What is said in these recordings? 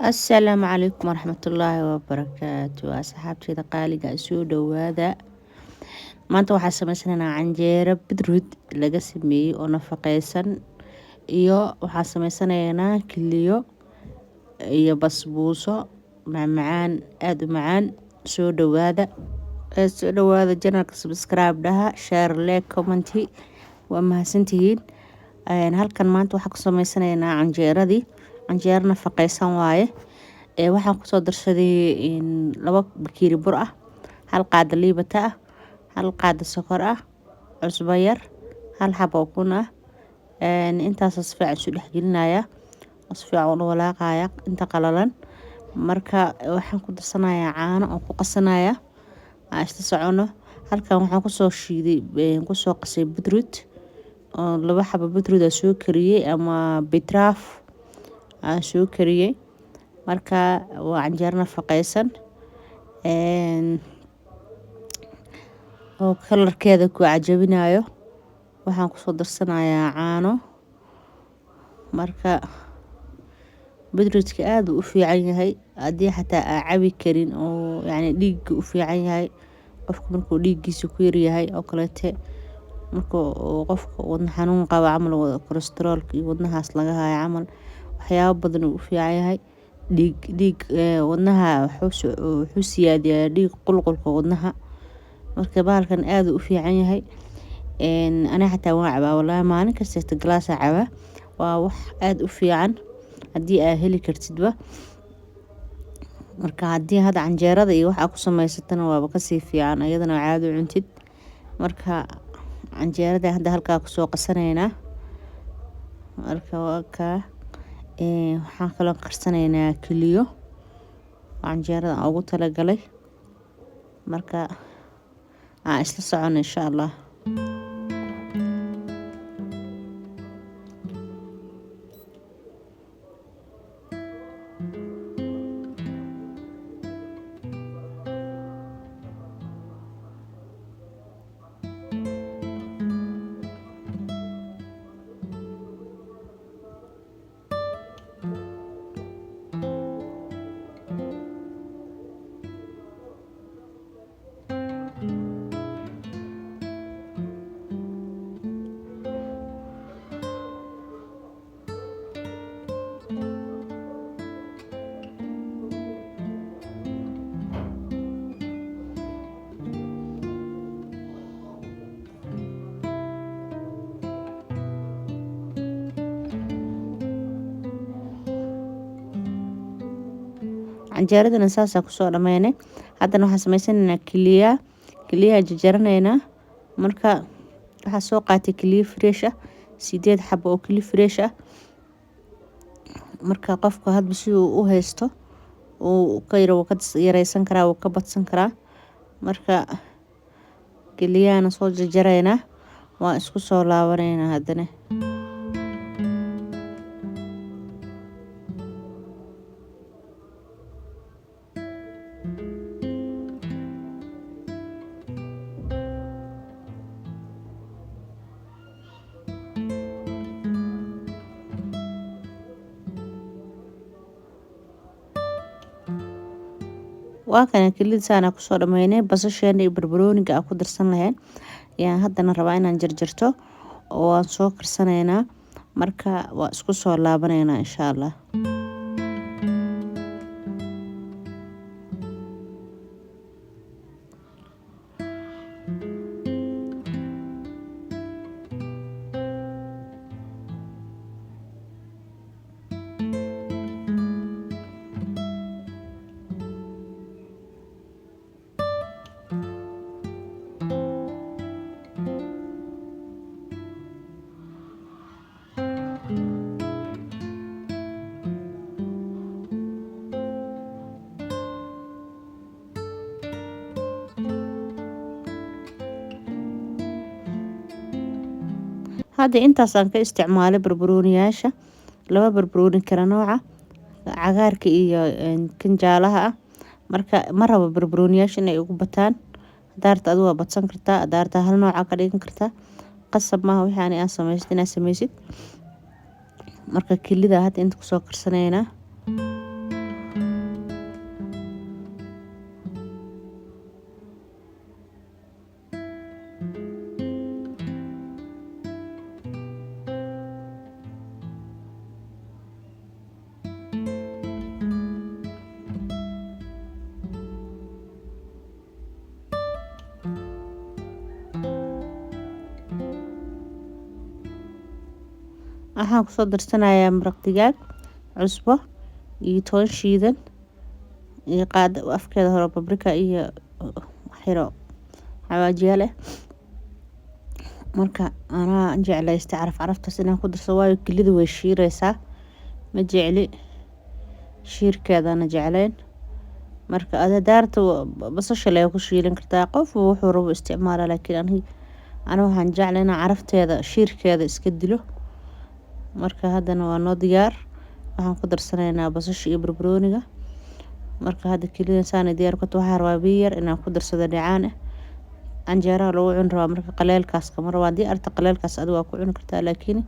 السلام عليكم ورحمة الله وبركاته أصحابتي قالقة soo dhawaada maanta waxaa sameysanaynaa canjeero bidruud laga sameeyey oo nafaqeysan iyo waxaa sameysanaynaa kiliyo iyo basbuuso macmacaan aad u macaan soo dhawaada channelka subscribe dhaha share like comment waa mahadsantihiin halkan maanta waxaa ku sameysanaynaa canjeero nafaqeysan waaye waxaan kusoo darsaday 2 bakeeri bur ah, 1 qaado liibata ah, 1 qaado sokor ah, cusbo yar, 1 xabo ukun ah, intaas si fiican isu dhex gelinayaa, si fiican u walaaqayaa inta qalalan. Marka waxaan ku darsanayaa caano oo ku qasanayaa aan isla socono. Halkan waxaan kusoo shiiday kusoo qasay bidruud oo 2 xabo bidruud ah soo kariyay ama bitraaf aan soo kariyay. Marka waa canjeero nafaqeysan oo kalarkeeda ku cajabinayo. Waxaan kusoo darsanayaa caano. Marka bidruudka aad u fiican yahay hadii xataa aan cabi karin oo dhiigga u fiican yahay. Qofka markuu dhiiggiisa ku yar yahay oo kaleete markuu qofka wadna xanuun qabo camal cholesterol iyo wadnahaas laga haayo camal waxyaabo badan uu u fiican yahay. dhiig wadnaha wuxuu siyaadiyaa dhiig qulqulka wadnaha. Marka bahalkan aad u fiican yahay. Ana xataa waan cabaa wallahi maalin kasta glass aan cabaa. Waa wax aad u fiican hadii aad heli kartidba. Marka hadii hada canjeerada iyo waxa ku samaysatana waaba ka sii fiican ayadana caadi u cuntid. Marka canjeerada hadda halkaa ku soo qasanaynaa. Marka waxaan kaloo karsanaynaa kiliyo canjeerada aan ugu talagalay. Marka aan isla socono insha Allah. canjeeradana saas ku soo dhameynay. Haddana waxaan sameysanaynaa kiliya jarjaranaynaa. Marka waxaa soo qaatay kiliya fresh ah 8 xabo oo kiliya fresh ah. Marka qofka hadba si uu u haysto oo ka yareysan karaa oo ka badsan karaa. Marka kiliyana soo jarjaraynaa waa isku soo laabanaynaa haddana. waa kana kilidsaana ku soo dhameynay basasheena iyo barbarooniga aan ku darsan lahayn ayaan haddana rabaa inaan jarjarto oo aan soo karsanaynaa. Marka waa isku soo laabanaynaa insha Allah. hadda intaas aan ka isticmaalay barbarooniyaasha 2 barbarooni kala nooca cagaarka iyo kan jaalaha ah. Marka ma rabo barbarooniyaasha inay ugu bataan. Daarta adigu waa badsan kartaa, daarta hal nooca ka dhigan kartaa. qasab maaha wixii aan samaysid. Marka kilida hadda inta ku soo karsanaynaa waxaan kusoo darsanayaa maraq digaag, cusbo iyo toon shiidan iyo qaado afkeeda hore babrika iyo xiro xawaajiye leh. marka anaa jeclaystay caraftaas inaan ku darsado waayo kelida way shiiraysaa, ma jecli shiirkeedana jeclayn. marka daarta basasha lee ku shiilan kartaa, qof wuxuu rabo isticmaala, laakiin aniga waxaan jeclay inaan carafteeda shiirkeeda iska dilo. marka haddana waa noo diyaar, waxaan ku darsanaynaa basasha iyo barbarooniga. marka hadda kelida saan diyaar ku tahay, waxaan rabaa biyo yar inaan ku darsado dhacaan canjeeraha lagu cuni rabaa. marka qaleelkaas kama rabaa, haddii arta qaleelkaas adiga waa ku cuni kartaa, laakiin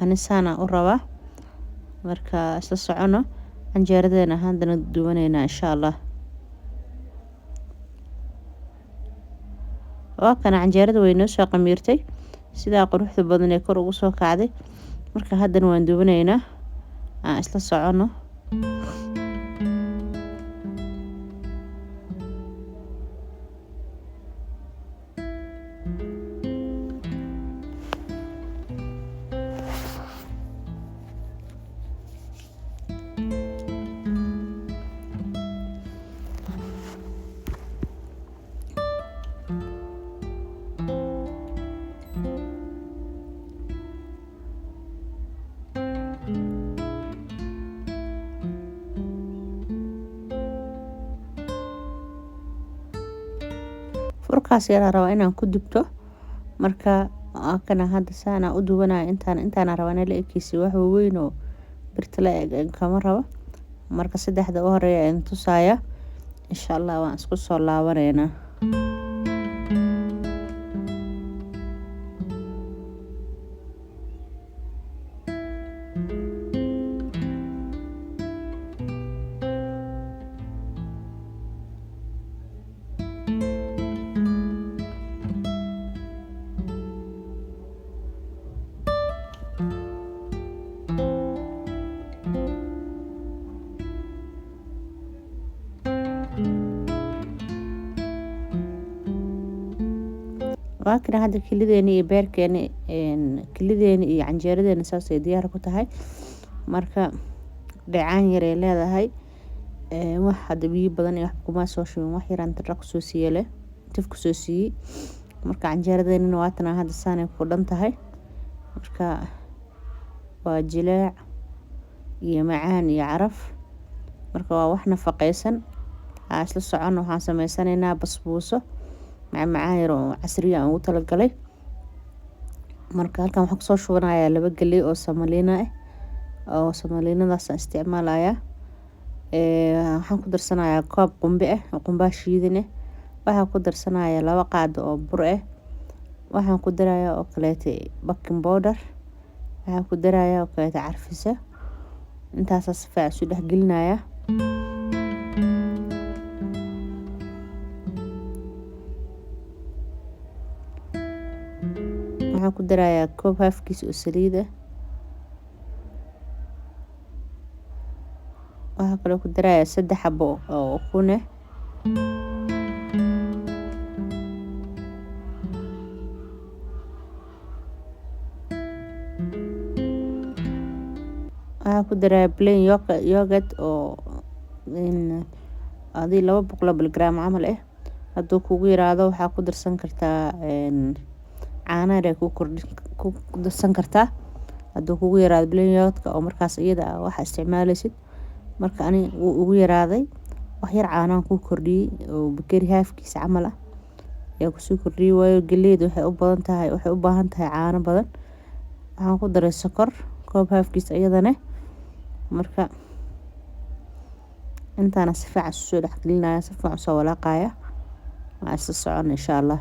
ani saana u rabaa. marka isla socono canjeeradeena haddana duwanaynaa insha allah. waa kana canjeerada way noo soo qamiirtay sidaa quruxda badan ee kor ugu soo kacday. marka haddana waan duwanaynaa, aan isla socono. furkaas yaraa rabaa inaan ku dubto. marka kana hadda saana u duwanaya, intaan rabaa inaan la ekeysi wax weyn oo birta la eg kama rabo. marka saddexda u horeeya aan tusaaya insha allah, waan isku soo laabaneynaa. waa kana hadda kelideeni iyo beerkeeni kelideeni iyo canjeeradeeni saasay diyaar ku tahay. marka dhacaan yar ay leedahay, wax hadda biyo badan iyo wax kuma soo shubin, wax yaraan tarra ku soo siiyay tif ku soo siiyay. marka canjeeradeeni waa tan hadda saanay ku dhan tahay. marka waa jileec iyo macaan iyo caraf, marka waa wax nafaqaysan. isla socono waxaan sameysanaynaa basbuuso macaan yar oo casriya aan ugu talagalay. marka halkan waxaan kusoo shubanayaa 2 galey oo samaliina oo samaliinadaas aan isticmaalayaa. waxaan ku darsanayaa koob qumbe oo qumba shiidan waxaan ku darsanayaa 2 qaado oo bur waxaan ku darayaa oo kaleete baking powder, waxaan ku darayaa oo kaleete carfisa. intaas si fiican isu dhex gelinayaa. waxaan ku darayaa koob halfkiis oo saliid waxaan kale ku darayaa 3 xabo oo ukun waxaan ku darayaa plain yogurt oo adii 200 gram camal hadduu kugu yiraahdo waxaa ku darsan kartaa caano yar ku darsan kartaa. hadduu kugu yiraahdo plain yogurt oo markaas iyada waxa isticmaalaysid. marka ani ugu yaraaday wax yar caanaan ku kordhiyay oo bakari halfkiis camal ayaa ku soo kordhiyay, waayo galeyda waxay u baahan tahay caano badan. waxaan ku daray sokor koob halfkiis iyadana. marka intaana si fiican soo dhex gelinaya, si fiican soo walaaqaya. waa isla socon insha allah.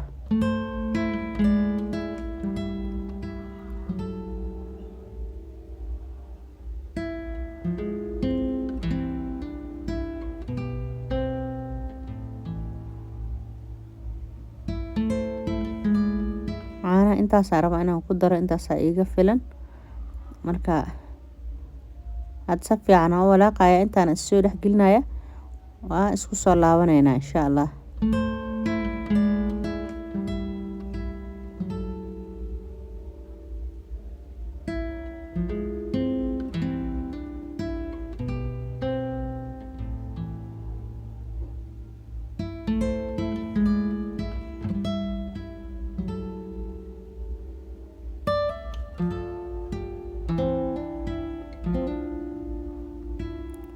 intaas rabaa inaan ku daro, intaas iiga filan. marka had si fiican oo walaaqaya, intaan soo dhex gelinaya, waa isku soo laabaneynaa insha allah.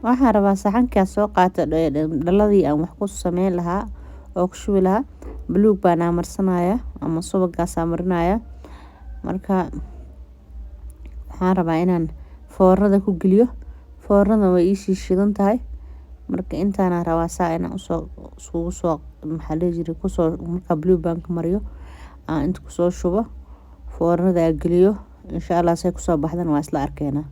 waxaan rabaa saxankaa soo qaata dhaladii aan wax ku sameyn lahaa oo ku shubi lahaa buluug baan marsanaya ama subagaas marinaya marka waxaan rabaa inaan foornada ku geliyo foornada way ii shidan tahay marka intaan rabaa saa inaan isugu soo kusoo marka buluug baan ka mariyo aan inta kusoo shubo foornada geliyo insha Allah say kusoo baxdan waa isla arkeena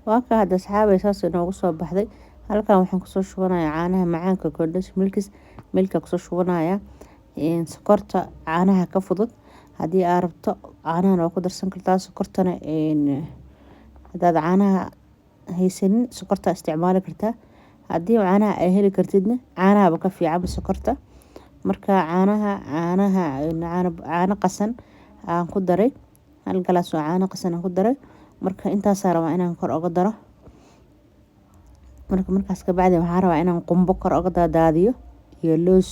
waaka hada asxaabay saas inoogu soo baxday halkan waxaan kusoo shubanayaa caanaha macaanka condensed milk kusoo shubanaya sokorta caanaha ka fudud hadii aad rabto caanaha waa ku darsan kartaa sokortana hadaad caanaha haysanin sokorta isticmaali kartaa hadii caanaha ay heli kartidna caanaha ka fiican sokorta marka caano qasan aan ku daray hal galaas oo caano qasan aan ku daray marka intaas rabaa inaan kor uga daro markaas ka bacdi waxaan rabaa inaan qumbo kor uga daadiyo iyo loos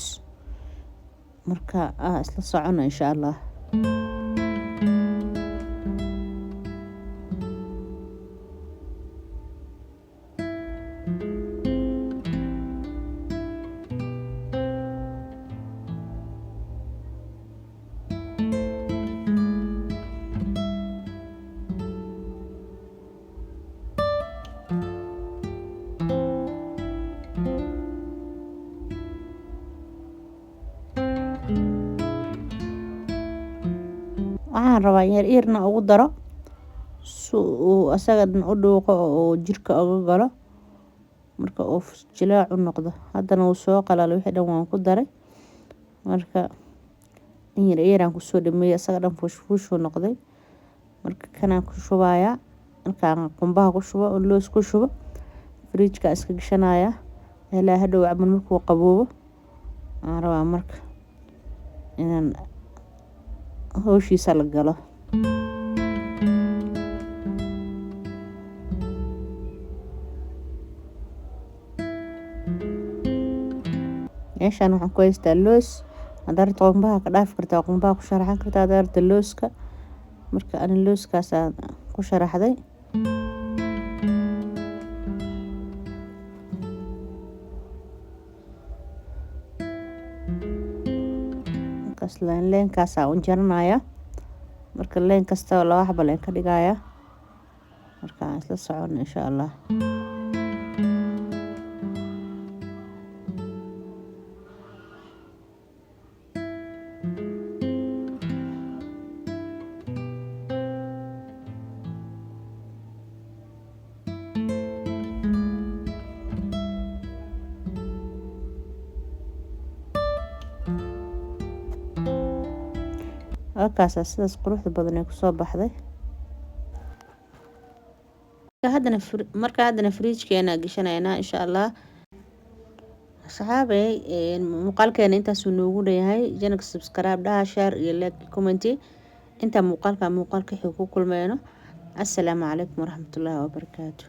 marka isla socono insha Allah waxaan rabaa yar ugu daro asaga u dhuuqo oo jirka uga galo marka uu jilaac u noqdo hadana uu soo qalalo wixii dhan waan ku daray marka yar aan ku soo dhameeyay asaga dhan fuush noqday marka kana ku shubaya markaan qumbaha ku shubo oo loos ku shubo fridge-ka iska gashanaya ilaa hadhow camal markuu qaboobo aan rabaa marka inaan hawshiisa la galo meeshaan waxaan ku haystaa loos hadaad qumbaha ka dhaafi kartaa qumbaha ku sharaxan kartaa hadaad looska marka aan looskaas ku sharaxday leenkaas aan jaranaya marka leen kasta laba xabo leen ka dhigaya marka aan isla socono insha Allah halkaas sidaas quruxda badan ay ku soo baxday marka hadana fridge-keena gashanayna insha Allah asxaabay muuqaalkeena intaas uu noogu leeyahay channel subscribe share iyo like comment inta muuqaalka ku kulmayno assalaamu calaykum waraxmatullaahi wabarakaatuh